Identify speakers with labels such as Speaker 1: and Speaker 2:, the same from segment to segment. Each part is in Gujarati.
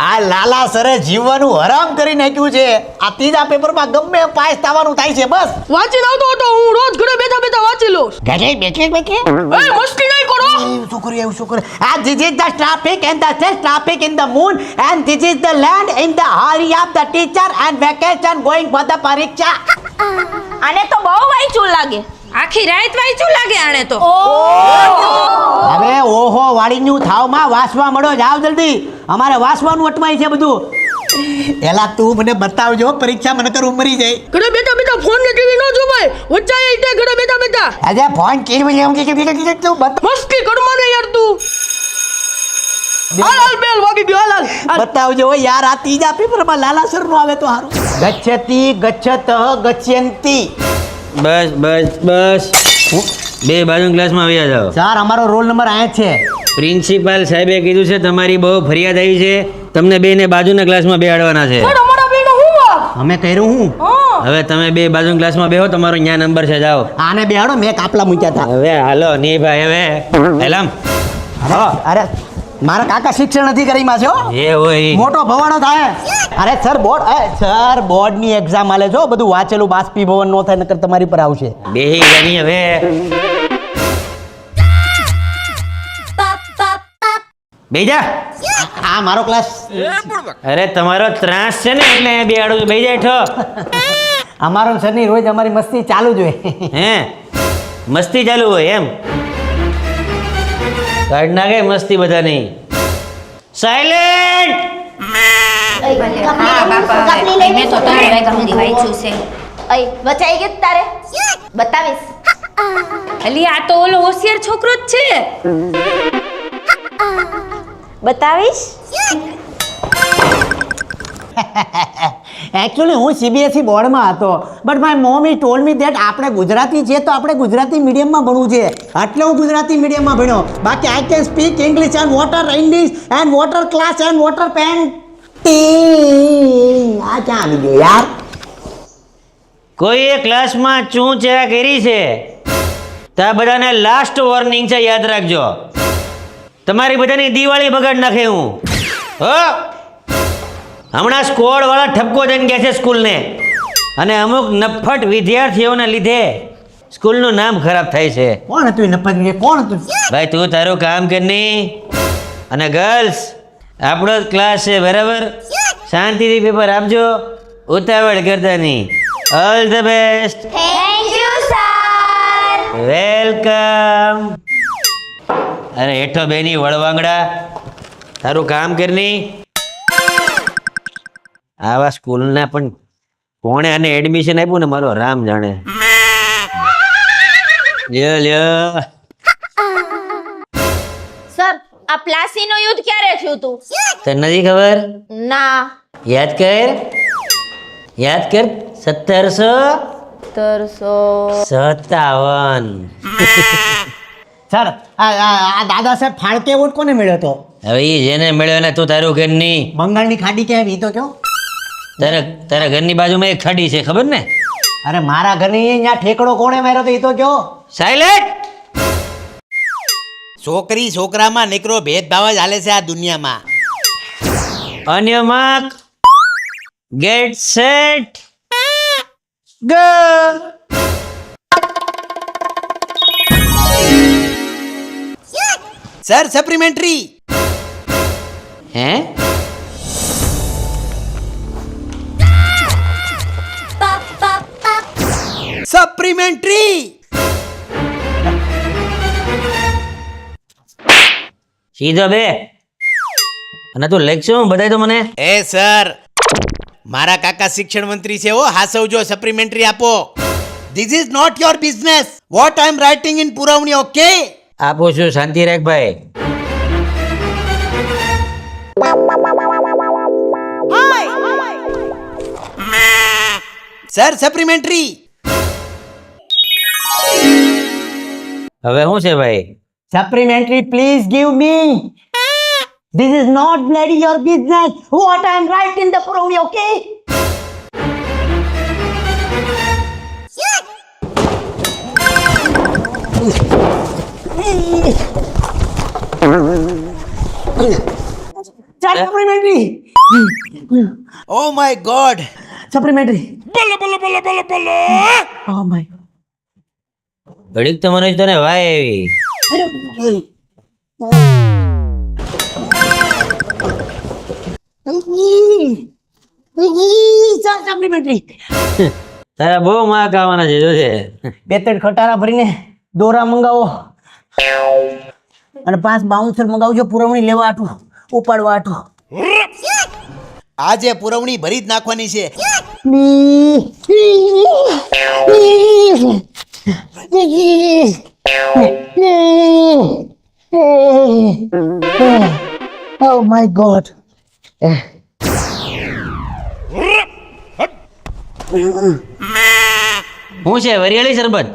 Speaker 1: આ લાલા સરે જીવવાનું હરામ કરી નાખ્યું છે. આ ત્રીજા પેપરમાં ગમે પાસ થવાનું થાય છે. બસ
Speaker 2: વાંચી આવતો હતો હું રોજ ઘરે બેઠા બેઠા વાંચી લઉં.
Speaker 1: ગજે બેઠે
Speaker 2: એ મસ્તી નહીં કરો.
Speaker 1: શું કરે આ this is the traffic and the traffic in the moon and this is the land in the hurry of the teacher and vacation going for the પરીક્ષા.
Speaker 3: આને તો બહુ વાંચ્યું લાગે. આખી રાત વાંચ્યું લાગે આને તો.
Speaker 1: હવે ઓહો વાડીનું થાવમાં વાસવા મળો. જાવ જલ્દી, અમારે વાસવાનું અટવાય છે બધું. એલા તું મને બતાવજો પરીક્ષા મને કરું મરી જાય.
Speaker 2: ઘરે બેઠા બેઠા ફોન ને ટીવી નો જોવાય. વચ્ચાય એટલે ઘરે બેઠા બેઠા
Speaker 1: અરે ફોન કેવી લેવું કે તું
Speaker 2: મસ્તી કરમાં ને યાર તું. હાલ બેલ વાગી ગયો. હાલ
Speaker 1: બતાવજો યાર. આ ત્રીજા પેપરમાં લાલા સર નો આવે તો સારું. ગચ્છતિ ગચ્છત ગચ્છન્તિ.
Speaker 4: બસ બસ બસ બે બાજુ ક્લાસમાં આવ્યા જાઓ.
Speaker 1: સર અમારો રોલ નંબર આયા છે.
Speaker 4: પ્રિન્સિપાલ સાહેબે કીધું છે તમારી બહુ ફરિયાદ આવી છે, તમને બેને બાજુના ક્લાસમાં બેહાડવાના છે.
Speaker 2: અમારા બેનો હું વાત.
Speaker 1: અમે કર્યું હું.
Speaker 4: હવે તમે બે બાજુના ક્લાસમાં બેહો, તમારો ન્યા નંબર છે, જાઓ.
Speaker 1: આને બેહાડો, મેં કાપલા મૂક્યા હતા.
Speaker 4: હવે હાલો નહીં ભાઈ. હવે એલામ
Speaker 1: અરે મારા કાકા શિક્ષણ અધિકારીમાં છે હો.
Speaker 4: એ હોય
Speaker 1: મોટો ભવાડો થાય. અરે સર બોર્ડની એક્ઝામ આલે છો, બધું વાંચેલું બાષ્પીભવન નો થાય નકર તમારી પર આવશે.
Speaker 4: બેહી જાની હવે. બેજા
Speaker 1: આ મારો ક્લાસ.
Speaker 4: અરે તમારો ત્રાસ છે ને એટલે બેહાડું છું. બેજા હેઠો.
Speaker 1: અમારો સરની રોજ અમારી મસ્તી ચાલુ જ હોય.
Speaker 4: હે મસ્તી ચાલુ હોય એમ? કાઢ નાખે મસ્તી બધાની. સાયલેન્ટ.
Speaker 3: વચાઈ ગયું તારે બતાવીશ. અલી આ તો ઓલો હોશિયાર છોકરો જ છે. બતાવીશ.
Speaker 1: એકચ્યુઅલી હું સીબીએસઈ બોર્ડમાં હતો, but my mummy told me that આપણે ગુજરાતી છે તો આપણે ગુજરાતી મીડિયમમાં ભણવું છે, એટલે હું ગુજરાતી મીડિયમમાં ભણ્યો. બાકી I can speak English and water English and water class and water painting. આ ક્યાં આવી ગયો યાર?
Speaker 4: કોઈએ ક્લાસમાં ચૂં ચા કરી છે તો આ બધાને લાસ્ટ વોર્નિંગ છે, યાદ રાખજો. તમારી બધાની દિવાળી બગાડ નાખે હું. હો હમણાં સ્કોડ વાળા ઠપકો દઈને ગયા છે સ્કૂલને, અને અમુક નફટ વિદ્યાર્થીઓને લીધે સ્કૂલનું નામ ખરાબ થાય છે.
Speaker 1: કોણ હતું એ નફત? કોણ હતું?
Speaker 4: ભાઈ તું તારું કામ કરની. અને ગર્લ્સ આપણો જ ક્લાસ છે બરાબર, શાંતિથી પેપર આપજો, ઉતાવળ કરતા નહીં. All the best.
Speaker 3: Thank you sir.
Speaker 4: Welcome. અરે હેઠો બેની વળવાંગડા, તારું કામ કરની. આવા સ્કૂલના પણ કોણે આને એડમિશન આપ્યું ને મારો રામ જાણે. લ્યો લ્યો.
Speaker 3: સર આ પ્લાસીનું યુદ્ધ ક્યારે થયું તું?
Speaker 4: તને નથી ખબર?
Speaker 3: ના.
Speaker 4: યાદ કર 1757.
Speaker 1: સર આ દાદા સાહેબ ફાળકે વોટ કોને મળ્યો હતો?
Speaker 4: હવે ઈ જેને મળ્યો ને તું તારું ઘરની.
Speaker 1: બંગાળની ખાડી કેમ ઈ તો કયો?
Speaker 4: તારા ઘરની બાજુમાં એક ખાડી છે, ખબર ને?
Speaker 1: અરે મારા ઘરની અહીંયા ઠેકડો કોણે માર્યો તો ઈ તો કયો?
Speaker 4: સાયલેન્ટ.
Speaker 1: છોકરી છોકરામાં નીકળો ભેદભાવ જ હાલે છે આ દુનિયામાં.
Speaker 4: અન્ય mark get set go.
Speaker 1: Sir supplementary.
Speaker 4: Hey
Speaker 1: supplementary.
Speaker 4: સીધો બે. અને તું લેખશો બધાય તો મને.
Speaker 1: એ સર મારા કાકા શિક્ષણ મંત્રી છે, હાસવજો, સપ્લિમેન્ટરી આપો. This is not your business. What I am writing in પુરવણી. ઓકે
Speaker 4: આપું છું, શાંતિ રાખ ભાઈ.
Speaker 1: Sir supplementary.
Speaker 4: હવે શું છે ભાઈ?
Speaker 1: Supplementary please give me. This is not bloody your business. What I am right in the puravni, okay? Supplementary
Speaker 5: oh my God
Speaker 1: supplementary oh my
Speaker 4: ઘડીક તો મને તને વાય આવી
Speaker 1: સપ્લિમેન્ટરી
Speaker 4: તારા બહુ માર્ક આવવાના છે જોજે.
Speaker 1: બે ત્રણ ખટારા ભરીને દોરા મંગાવો અને 5 બાઉન્સર મંગાવજો પુરવણી લેવા આટું ઉપાડવા આટું.
Speaker 5: આજે પુરવણી ભરી જ નાખવાની છે.
Speaker 1: Oh my God.
Speaker 4: હું છે વરિયાળી શરબત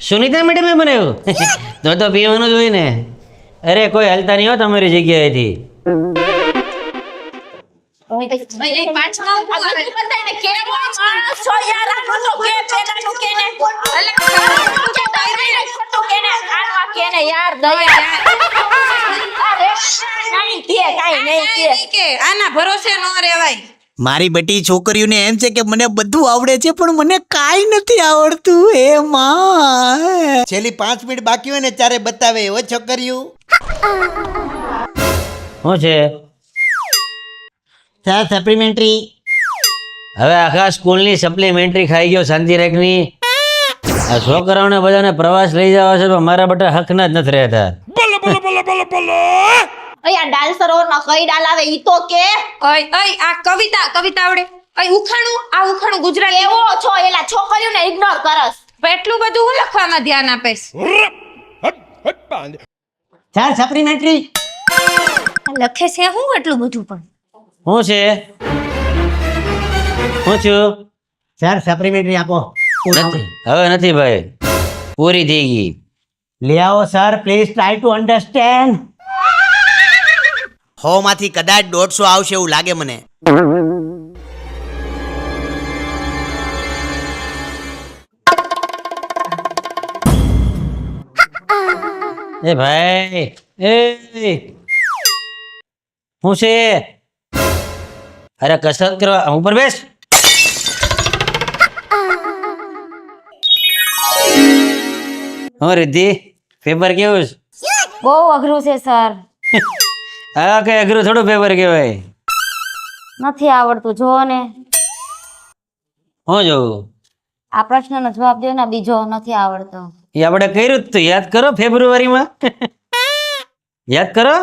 Speaker 4: સુનિતા મેડમે બનાવ્યું તો પીવાનું જ હોય ને. અરે કોઈ હલતા નહીં હો તમારી જગ્યાએથી.
Speaker 3: આના ભરોસે ન રેવાય.
Speaker 5: મારી બેટી છોકરીઓને એમ છે કે મને બધું આવડે છે પણ મને કાંઈ નથી આવડતું. એ માં છેલ્લી 5 મિનિટ બાકી હોય ને ત્યારે બતાવે હો છોકરીઓ.
Speaker 4: શું છે
Speaker 1: સર સપ્લિમેન્ટરી
Speaker 4: હવે આખા સ્કૂલની સપ્લિમેન્ટરી ખાઈ ગયો શાંતિ રાખની. આ છોકરાઓને બધાને પ્રવાસ લઈ જવા છે તો મારા બટા હકના જ નથી રહેતા.
Speaker 3: આ ડાન્સરો ન કઈ ડાલ આવે ઈ તો કે આ કવિતા આવડે. ઉખાણું ગુજરાતી એવો છો એલા છોકરીઓને ઇગ્નોર કરસ. એટલું બધું હું લખવામાં ધ્યાન આપેશ.
Speaker 1: સર સપ્લિમેન્ટરી
Speaker 3: લખે છે હું એટલું બધું પણ
Speaker 4: શું છે શું છું
Speaker 1: સર સપ્લિમેન્ટરી આપો.
Speaker 4: નથી હવે નથી ભાઈ પૂરી થઈ ગઈ.
Speaker 1: લે આવો sir please try to understand.
Speaker 5: 100 માંથી કદાચ 150 આવશે એવું લાગે મને.
Speaker 4: એ ભાઈ એ શું છે અરે કસરત કરવા ઉપર બેસ. હું રિદ્ધિ પેપર કેવું છે?
Speaker 3: બહુ અઘરું છે સર.
Speaker 4: હા કઈ અઘરું થોડું પેપર કહેવાય.
Speaker 3: નથી આવડતું જો ને.
Speaker 4: શું જોવું
Speaker 3: આ પ્રશ્નનો જવાબ દો ને બીજો નથી આવડતો.
Speaker 4: એ આપણે કર્યું જ તો યાદ કરો ફેબ્રુઆરીમાં. યાદ કરો.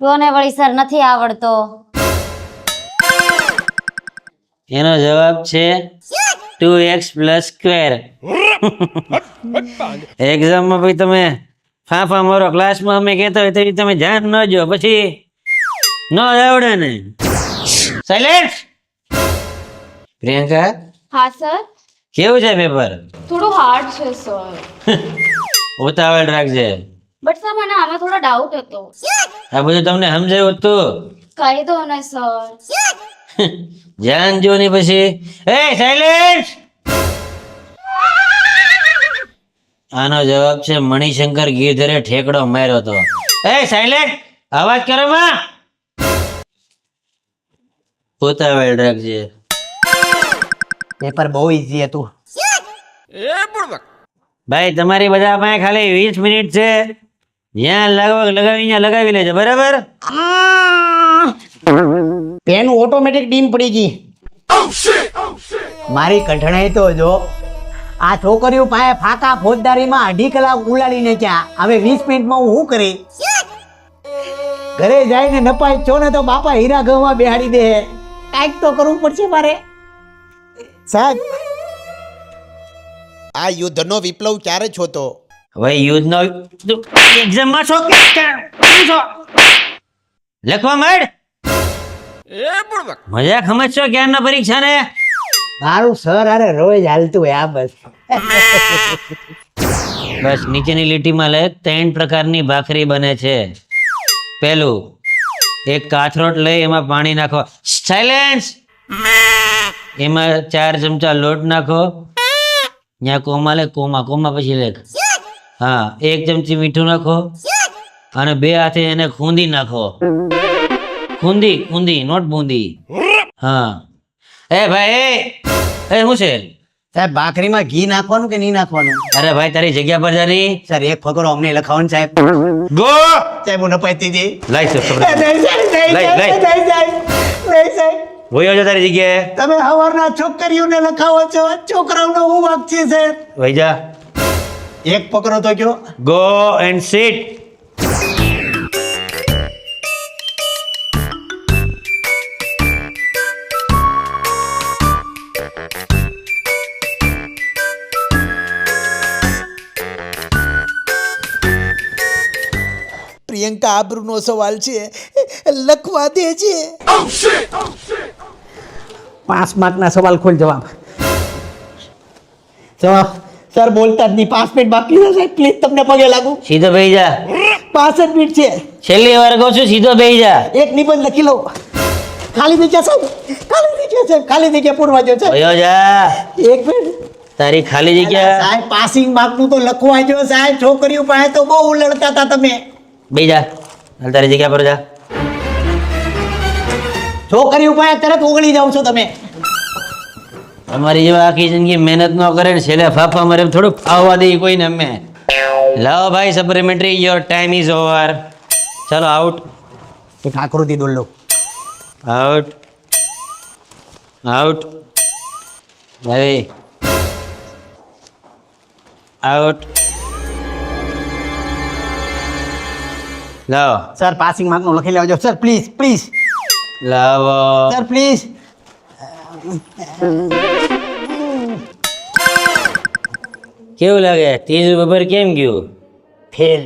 Speaker 3: જો ને વળી સર નથી આવડતો.
Speaker 4: એનો જવાબ છે 2x +2. એક્ઝામમાં ભાઈ તમે ફાંફા મારો ક્લાસમાં અમે કહેતા હોય તો તમે ધ્યાન ન જો પછી ન આવડે ને. સાયલેન્ટ. પ્રિયંકા
Speaker 3: હા સર
Speaker 4: કેવું છે પેપર?
Speaker 3: થોડું હાર્ડ છે સર.
Speaker 4: ઉતાવળ રાખજે.
Speaker 3: બટ સર મને આમાં થોડો ડાઉટ હતો.
Speaker 4: આ બધું તમને સમજાયું હતું?
Speaker 3: કહી દો ને સર.
Speaker 4: ધ્યાન જો ને પછી. એ સાયલેન્ટ. આનો જવાબ છે મણિશંકર ગિરધરે ઠેકડો માર્યો હતો. એ સાયલેન્ટ અવાજ કરો માં. ઉતાવળ રાખજે.
Speaker 1: પેપર બહુ ઈઝી હતું.
Speaker 4: ભાઈ તમારી બધા પાસે ખાલી 20 મિનિટ છે. જ્યાં લગાવી ત્યાં લગાવી લેજો બરાબર.
Speaker 1: પેન ઓટોમેટિક ડીમ પડી ગઈ. મારી કઠણાઈ તો જો આ છોકરીઓ પાસે ફાકા ફોજદારીમાં 2.5 કલાક ઉલાડીને ક્યાં હવે 20 મિનિટમાં હું શું કરી? ઘરે જઈને નપાય છો ને તો બાપા હીરા ઘઉંમાં બેહાડી દે. કાંઈક તો કરવું પડશે મારે. સાહેબ
Speaker 5: આ યુદ્ધનો વિપ્લવ ક્યારે છો તો?
Speaker 4: હવે યુદ્ધનો એક્ઝામમાં છો કે છો લખવા માંડ. મજાક સમજશો ક્યારના પરીક્ષા ને?
Speaker 1: મારું સર અરે રોજ હાલતું હોય આ બસ.
Speaker 4: બસ નીચેની લીટીમાં લખ 3 પ્રકારની ભાખરી બને છે. પહેલું એક કાથરોટ લઈ એમાં પાણી નાખો. સાયલેન્સ. એમાં 4 ચમચા લોટ નાખો. ત્યાં કોમા લે કોમા પછી લેખ. હા 1 ચમચી મીઠું નાખો અને 2 હાથે એને ખૂંદી નાખો. ખૂંદી નોટ બૂંદી. હા એ ભાઈ એ શું છે?
Speaker 1: સાહેબ ભાખરીમાં ઘી નાખવાનું કે નહીં નાખવાનું?
Speaker 4: અરે ભાઈ તારી જગ્યા પર જાની.
Speaker 1: સર એક ફકરો અમને લખાવાનું સાહેબ.
Speaker 4: ગો
Speaker 1: સાહેબ હું નપાતી હતી.
Speaker 4: લાઈ સર
Speaker 1: નહીં સાહેબ, નહીં
Speaker 4: લઈ,
Speaker 1: સાહેબ,
Speaker 4: લઈ.
Speaker 1: નહીં સાહેબ, નહીં સાહેબ.
Speaker 4: વયો જો તારી જગ્યાએ.
Speaker 1: તમે હવારના છોકરીઓને લખાવો છો, છોકરાઓનો હું વાંક છે સર.
Speaker 4: વઈ જા.
Speaker 1: એક પકડો તો કયો.
Speaker 4: Go and sit.
Speaker 5: પ્રિયંકા આબરૂનો સવાલ છે, લખવા દે છે.
Speaker 1: 5 માર્કના સવાલ ખોલ જવાબ. જવાબ સર બોલતા જ નહીં. 5 મિનિટ બાકી છે સાહેબ, પ્લીઝ તમને પગે લાગુ.
Speaker 4: સીધો બેહી જા.
Speaker 1: 65 મિનિટ છે.
Speaker 4: છેલ્લી વાર કહું છું સીધો બેહી જા.
Speaker 1: એક નિબંધ લખી લો. ખાલી જગ્યા સાહેબ, ખાલી જગ્યા સાહેબ, ખાલી જગ્યા પૂરવા જો સાહેબ.
Speaker 4: વયો જા.
Speaker 1: એક મિનિટ
Speaker 4: તારી ખાલી જગ્યા.
Speaker 1: સાહેબ પાસિંગ માર્કનું તો લખવા જો સાહેબ. છોકરીઓ પાસે તો બહુ લડતા હતા તમે.
Speaker 4: બેહી જા. હાલ તારી જગ્યા પર જા.
Speaker 1: છોકરીઓ પાસે તરત ઓગળી જાવ છો તમે.
Speaker 4: અમારી જેવા આખી જિંદગી મહેનત ન કરે ને છેલ્લે ફાફા મારે એમ થોડું આવવા દે કોઈને અમે. લાવો ભાઈ supplementary, your time is over. ચાલો આઉટ.
Speaker 1: એક આકૃતિ દોડ લો.
Speaker 4: આઉટ આઉટ ભાઈ આઉટ. લાવો
Speaker 1: સર પાસિંગ માર્કનું લખી લેજો સર, પ્લીઝ પ્લીઝ
Speaker 4: લાવો.
Speaker 1: Sir please.
Speaker 4: કેવું લાગે? ત્રીજું પેપર કેમ ગયું?
Speaker 1: ફેલ.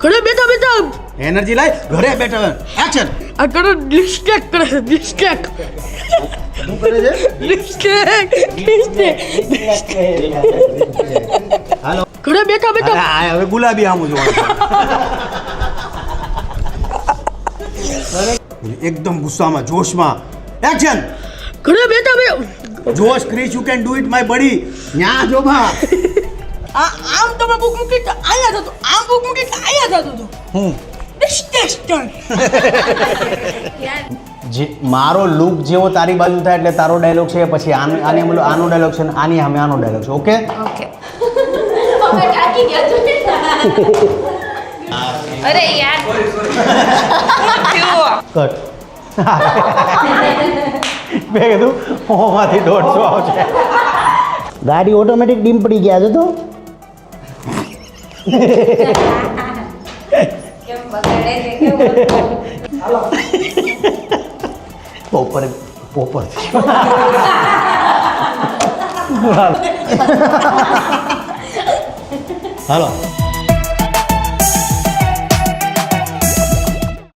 Speaker 2: ઘરે બેઠા બેઠા
Speaker 5: એનર્જી લાય, ઘરે બેઠા એક્શન.
Speaker 2: આ કરો ડિસ્ટ્રેક્ટ કરે છે, ડિસ્ટ્રેક્ટ.
Speaker 5: શું કરે છે?
Speaker 2: ડિસ્ટ્રેક્ટ.
Speaker 5: હાલો.
Speaker 2: ઘરે બેઠા બેઠા
Speaker 5: આ હવે ગુલાબી આમું જોવાનું. એકદમ ગુસ્સામાં, જોશમાં. એક્શન.
Speaker 2: ઘરે બેઠા બેઠા
Speaker 5: જોશ Krrish, you can do it my buddy. ન્યા જોબા.
Speaker 2: આમ તમે બુક મૂકી તો આયા જતો, આમ બુક મૂકી તો આયા જતો.
Speaker 5: હું
Speaker 2: ડિસ્ટ્રેક્ટ.
Speaker 6: જે મારો લુક જેવો તારી બાજુ થાય એટલે તારો ડાયલોગ છે, પછી આને બોલો આનો ડાયલોગ છે, આની સામે આનો ડાયલોગ છે. ઓકે
Speaker 3: અરે યાર
Speaker 6: કટ. મેં કીધું હોમાંથી 150 આવશે.
Speaker 1: ગાડી ઓટોમેટિક ડીમ પડી ગયા છે તો.
Speaker 3: કેમ બગડે છે કેવું?
Speaker 6: પોપર હાલો.